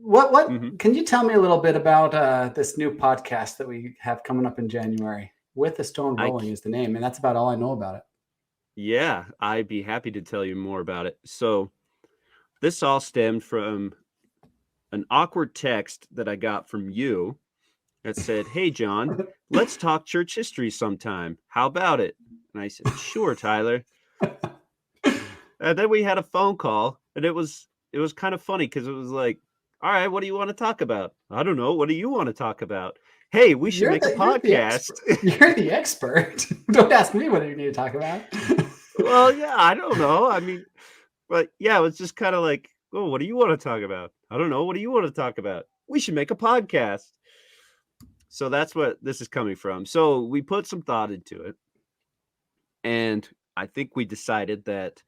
Mhm. can you tell me a little bit about this new podcast that we have coming up in January? With the Stone I Rolling c is the name, and that's about all I know about it. Yeah, I'd be happy to tell you more about it. So, this all stemmed from an awkward text that I got from you that said, "Hey, John, let's talk church history sometime. How about it?" And I said, "Sure, Tyler." And then we had a phone call, and it was kind of funny because it was like, "All right, what do you want to talk about?" "I don't know. What do you want to talk about?" "Hey, we should make a You're the podcast." expert. You're the expert. Don't ask me what you need to talk about. Well, yeah, I don't know. I mean, but yeah, it was just kind of like, "Oh, what do you want to talk about?" "I don't know. What do you want to talk about?" "We should make a podcast." So that's what this is coming from. So we put some thought into it, and I think we decided that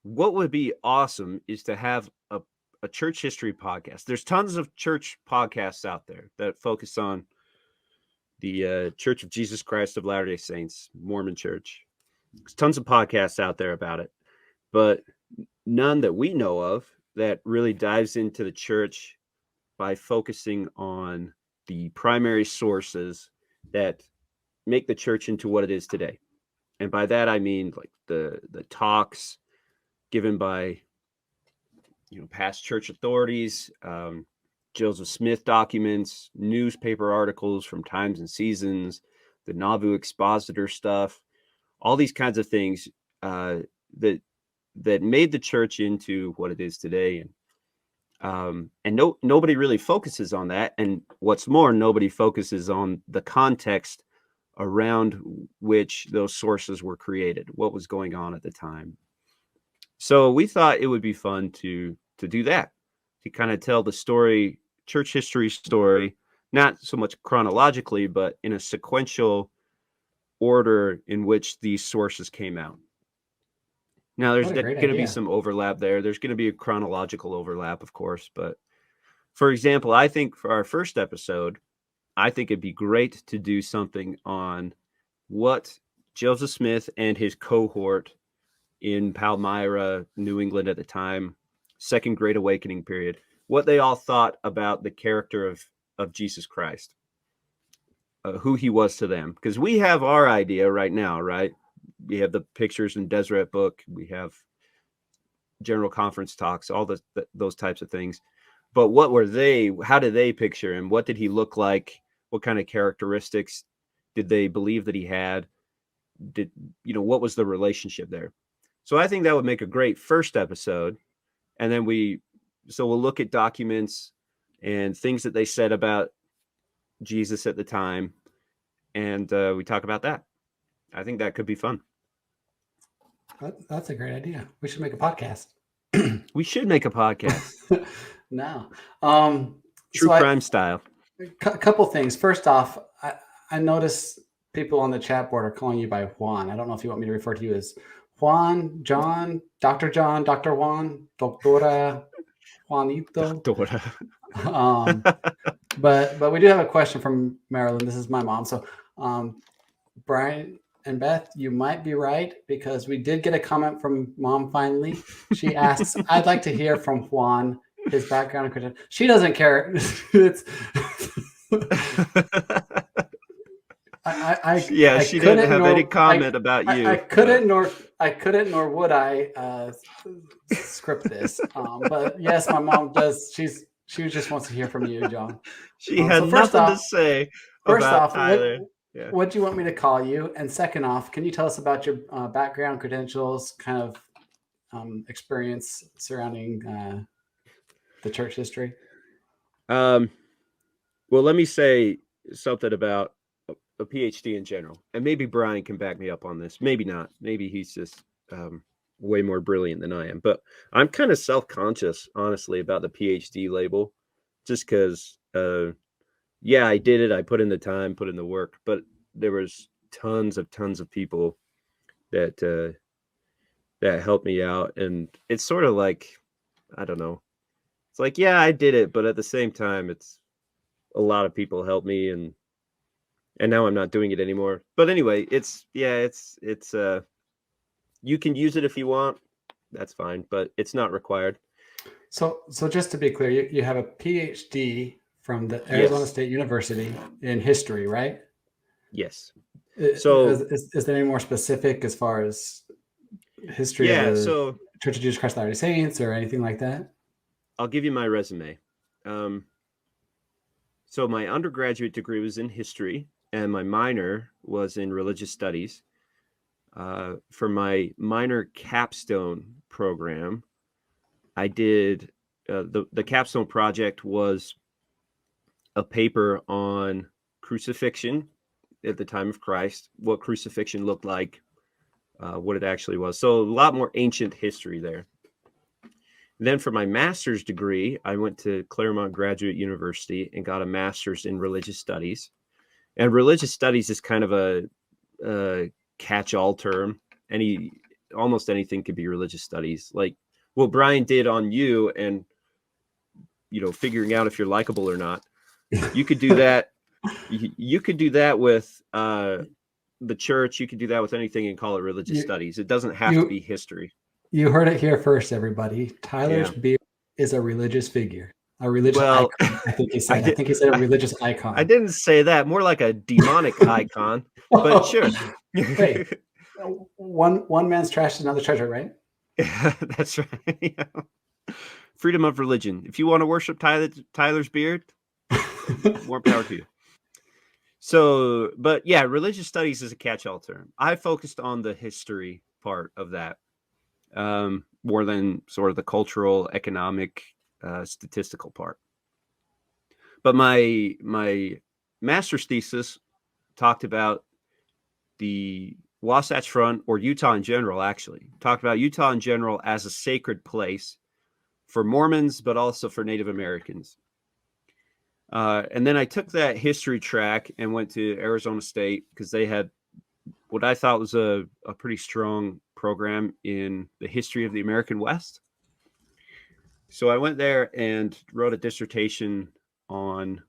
what would be awesome is to have a church history podcast. There's tons of church podcasts out there that focus on the Church of Jesus Christ of Latter-day Saints, Mormon Church. There's tons of podcasts out there about it, but none that we know of that really dives into the church by focusing on the primary sources that make the church into what it is today. And by that I mean like the talks given by past church authorities, Joseph Smith documents, newspaper articles from Times and Seasons, the Nauvoo Expositor stuff, all these kinds of things uh, that made the church into what it is today. And nobody really focuses on that. And what's more, nobody focuses on the context around which those sources were created, what was going on at the time. So we thought it would be fun to do that, to kind of tell the story, church history story, not so much chronologically, but in a sequential order in which these sources came out. Now, there's What a going great to be idea. some overlap there. There's going to be a chronological overlap, of course. But for example, I think for our first episode, I think it'd be great to do something on what Joseph Smith and his cohort in Palmyra, New England at the time, Second Great Awakening period, what they all thought about the character of Jesus Christ, who he was to them. Because we have our idea right now, right? We have the pictures in Deseret book. We have general conference talks, all those types of things. But what were they? How did they picture him? What did he look like? What kind of characteristics did they believe that he had? What was the relationship there? So I think that would make a great first episode. And then we'll look at documents and things that they said about Jesus at the time. And we talk about that. I think that could be fun. That's a great idea. We should make a podcast. We should make a podcast. Now, True so crime style. a couple things. First off, I notice people on the chat board are calling you by Juan. I don't know if you want me to refer to you as Juan, John, Dr. Juan, Doctora Juanito. Dora. But we do have a question from Marilyn. This is my mom. So, Brian and Beth, you might be right because we did get a comment from mom finally. She asks, I'd like to hear from Juan, his background and credentials. She doesn't care. It's Yeah, I she didn't couldn't have any nor comment about I you. couldn't nor would I script this. But yes, my mom does. She just wants to hear from you, John. She had So first nothing to off, say about Tyler. Yeah. what do you want me to call you? And second off, can you tell us about your background, credentials, kind of experience surrounding the church history? Well, let me say something about a PhD in general, and maybe Brian can back me up on this. Maybe not. Maybe he's just way more brilliant than I am. But I'm kind of self-conscious, honestly, about the PhD label, just because, yeah, I did it. I put in the time, put in the work, but there was tons of people that that helped me out, and it's sort of like, I don't know. It's like, yeah, I did it, but at the same time, it's a lot of people helped me, and now I'm not doing it anymore. But anyway, it's you can use it if you want. That's fine, but it's not required. So just to be clear, you have a PhD from the Arizona Yes. State University in history, right? Yes. I- So is there any more specific as far as history of yeah, the so Church of Jesus Christ of Latter-day Saints or anything like that? I'll give you my resume. So my undergraduate degree was in history, and my minor was in religious studies. For my minor capstone program, I did the capstone project was a paper on crucifixion at the time of Christ, what crucifixion looked like, what it actually was. So a lot more ancient history there. Then for my master's degree, I went to Claremont Graduate University and got a master's in religious studies. And religious studies is kind of a catch-all term. Almost anything could be religious studies. Like what Brian did on you, and figuring out if you're likable or not. You could do that. You could do that with the church. You could do that with anything and call it religious studies. It doesn't have to be history. You heard it here first, everybody. Tyler's Yeah. beard is a religious figure, a religious Well, icon. I think he said. I think he said a religious icon. I didn't say that. More like a demonic icon. But sure. Wait, one man's trash is another treasure, right? That's right. Yeah. Freedom of religion. If you want to worship Tyler's beard, more power to you. So, but yeah, religious studies is a catch-all term. I focused on the history part of that more than sort of the cultural, economic, statistical part. But my master's thesis talked about the Wasatch Front, or Utah in general, actually. Talked about Utah in general as a sacred place for Mormons, but also for Native Americans. And then I took that history track and went to Arizona State because they had what I thought was a pretty strong program in the history of the American West. So I went there and wrote a dissertation on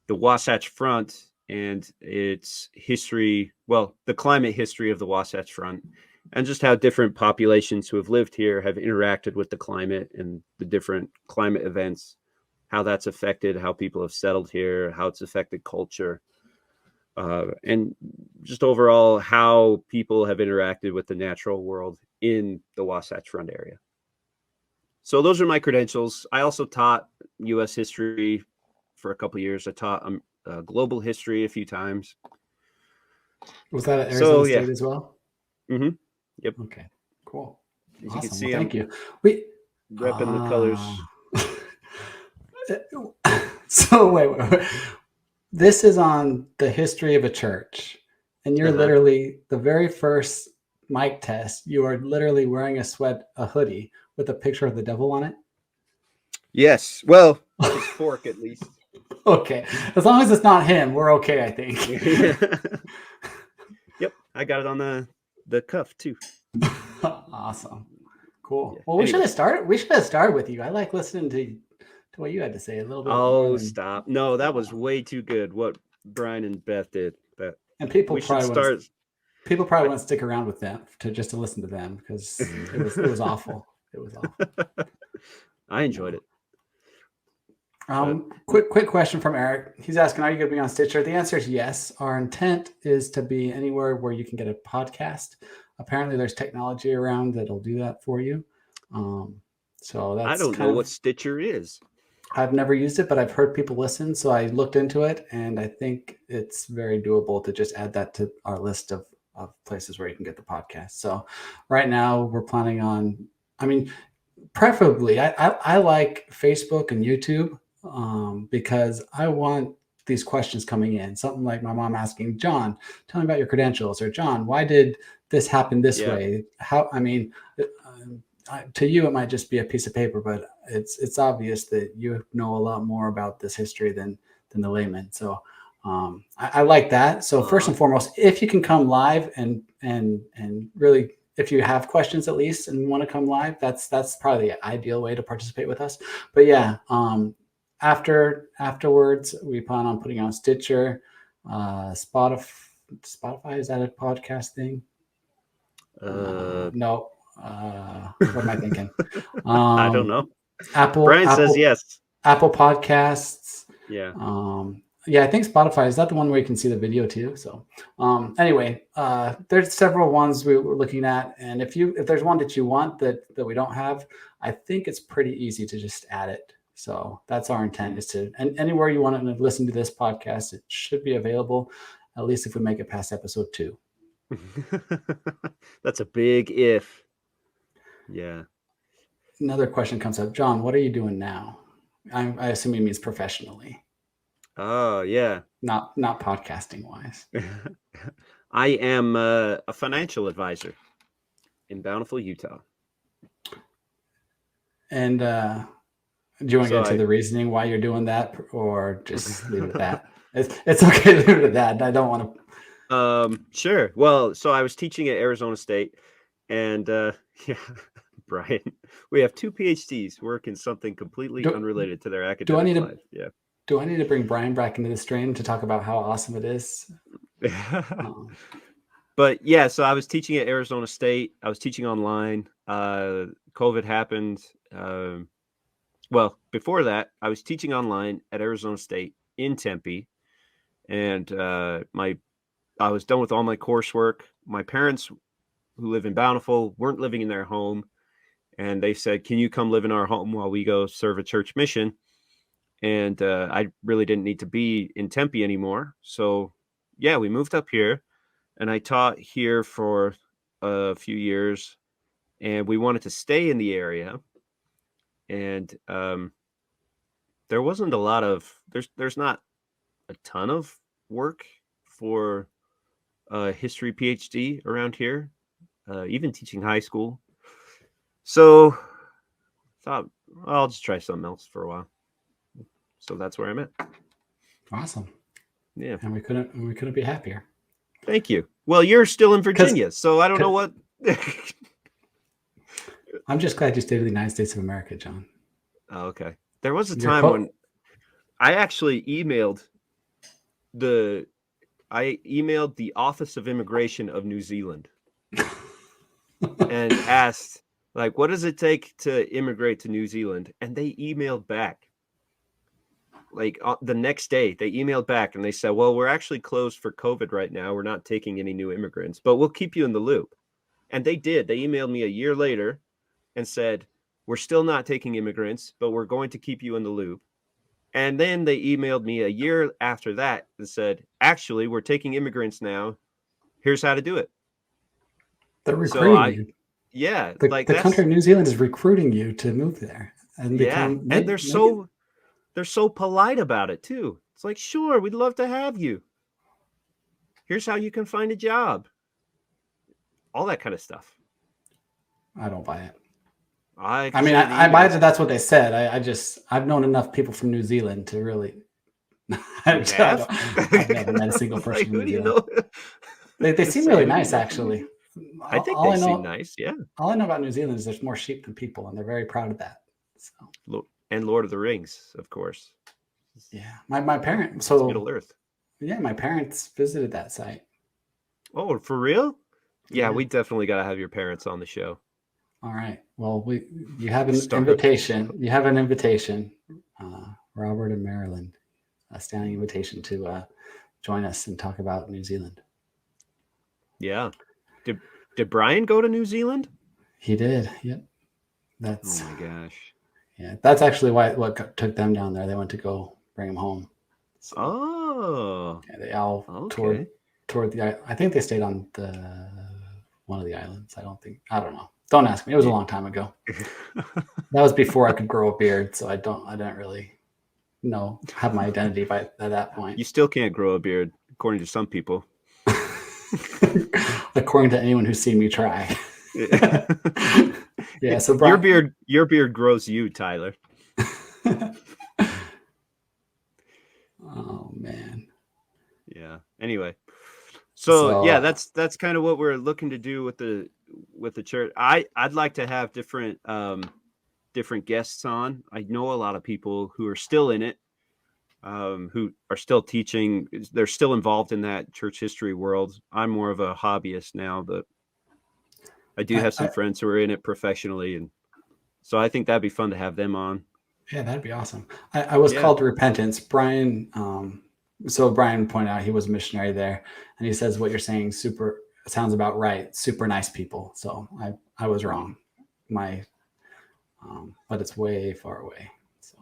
the Wasatch Front and its history, well, the climate history of the Wasatch Front, and just how different populations who have lived here have interacted with the climate and the different climate events, how that's affected how people have settled here, how it's affected culture, and just overall how people have interacted with the natural world in the Wasatch Front area. So those are my credentials. I also taught U.S. history for a couple of years. I taught global history a few times. Was that at Arizona State yeah. as well? Mm-hmm. Yep. Okay. Cool. As awesome. You can see, thank you. We repping the colors. So wait. This is on the history of a church, and you're literally the very first mic test. You are literally wearing a hoodie with a picture of the devil on it. Yes. Well, his fork at least. Okay. As long as it's not him, we're okay, I think. Yep. I got it on the cuff too. Awesome. Cool. Yeah. Well, we should have started with you. I like listening to what you had to say a little bit. Oh, stop. No, that was way too good. What Brian and Beth did. And people probably wouldn't stick around with them to listen to them because it was awful. It was awful. I enjoyed it. Quick question from Eric. He's asking, are you going to be on Stitcher? The answer is yes. Our intent is to be anywhere where you can get a podcast. Apparently there's technology around that'll do that for you. So that's I don't know what Stitcher is. I've never used it, but I've heard people listen. So I looked into it and I think it's very doable to just add that to our list of places where you can get the podcast. So right now we're planning on, preferably I like Facebook and YouTube because I want these questions coming in. Something like my mom asking, John, tell me about your credentials, or John, why did this happen this way? To you, it might just be a piece of paper, but it's obvious that you know a lot more about this history than the layman. So I like that. So first and foremost, if you can come live and really, if you have questions at least and want to come live, that's probably the ideal way to participate with us. But yeah, afterwards, we plan on putting on Stitcher, Spotify. Is that a podcast thing? No. What am I thinking? I don't know. Brian says yes. Apple Podcasts. Yeah. Yeah, I think Spotify is that the one where you can see the video too. So anyway, there's several ones we were looking at, and if there's one that you want that we don't have, I think it's pretty easy to just add it. So that's our intent, is to, and anywhere you want to listen to this podcast, it should be available, at least if we make it past episode 2. That's a big if. Yeah. Another question comes up. John, what are you doing now? I assume he means professionally. Oh, yeah. Not podcasting wise. I am a financial advisor in Bountiful, Utah. And do you want to get into the reasoning why you're doing that, or just leave it at that? It's okay to leave it at that. I don't want to. Sure. Well, so I was teaching at Arizona State, and yeah, Brian, we have 2 PhDs working something completely unrelated to their academic life. Yeah. Do I need to bring Brian back into the stream to talk about how awesome it is? But yeah, so I was teaching at Arizona State. I was teaching online. COVID happened. Well, before that, I was teaching online at Arizona State in Tempe, and I was done with all my coursework. My parents, who live in Bountiful, weren't living in their home, and they said, "Can you come live in our home while we go serve a church mission?" And I really didn't need to be in Tempe anymore. So yeah, we moved up here, and I taught here for a few years, and we wanted to stay in the area. And there wasn't a lot of, there's not a ton of work for a history PhD around here, even teaching high school. So I thought, well, I'll just try something else for a while. So that's where I'm at. Awesome. Yeah. And we couldn't be happier. Thank you. Well, you're still in Virginia, so I don't know what. I'm just glad you stayed in the United States of America, John. Oh, okay. There was a time when I actually emailed the Office of Immigration of New Zealand and asked, like, what does it take to immigrate to New Zealand? And they emailed back. Like the next day, they emailed back and they said, well, we're actually closed for COVID right now. We're not taking any new immigrants, but we'll keep you in the loop. And they did. They emailed me a year later and said, we're still not taking immigrants, but we're going to keep you in the loop. And then they emailed me a year after that and said, actually, we're taking immigrants now. Here's how to do it. They're recruiting you. Yeah. The country of New Zealand is recruiting you to move there. And and they're so polite about it too. It's like, sure, we'd love to have you. Here's how you can find a job. All that kind of stuff. I don't buy it. I buy that that's what they said. I've known enough people from New Zealand to really. I've never met a single person from New Zealand. They seem really nice, actually. I think they seem nice. Yeah. All I know about New Zealand is there's more sheep than people, and they're very proud of that. So. And Lord of the Rings, of course. Yeah, my parents. So Middle Earth. Yeah, my parents visited that site. Oh, for real? Yeah, we definitely got to have your parents on the show. All right. Well, you have an invitation. You have an invitation, Robert and Marilyn, a standing invitation to join us and talk about New Zealand. Yeah. Did Brian go to New Zealand? He did. Yep. That's. Oh my gosh. Yeah, that's actually what took them down there. They went to go bring him home. So, yeah, they all toured the. I think they stayed on one of the islands. I don't know. Don't ask me. It was a long time ago. That was before I could grow a beard, so I didn't really have my identity at that point. You still can't grow a beard, according to some people. According to anyone who's seen me try. Yeah, so Brian, your beard grows you, Tyler. Oh man. Yeah. Anyway, so yeah, that's kind of what we're looking to do with the church. I'd like to have different guests on. I know a lot of people who are still in it, who are still teaching. They're still involved in that church history world. I'm more of a hobbyist now, but I do have some friends who are in it professionally, and So I think that'd be fun to have them on. Yeah, that'd be awesome. I was called to repentance. Brian, so Brian pointed out he was a missionary there, and he says what you're saying sounds about right. Super nice people. So I was wrong. But it's way far away. So.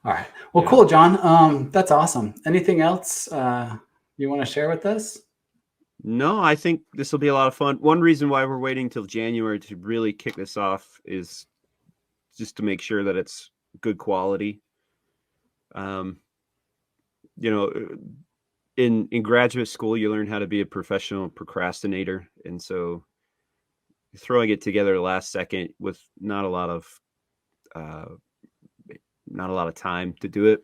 All right. Well, cool, John. That's awesome. Anything else you want to share with us? No, I think this will be a lot of fun. One reason why we're waiting till January to really kick this off is just to make sure that it's good quality. You know, in graduate school, you learn how to be a professional procrastinator. And so throwing it together last second with not a lot of time to do it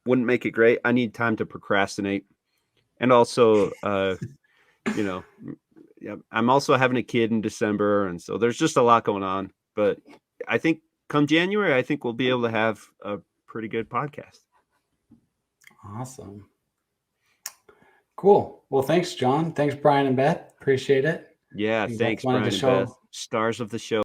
wouldn't make it great. I need time to procrastinate. And also, you know, I'm also having a kid in December. And so there's just a lot going on. But I think come January, I think we'll be able to have a pretty good podcast. Awesome. Cool. Well, thanks, John. Thanks, Brian and Beth. Appreciate it. Yeah, thanks, Brian and Beth. Stars of the show.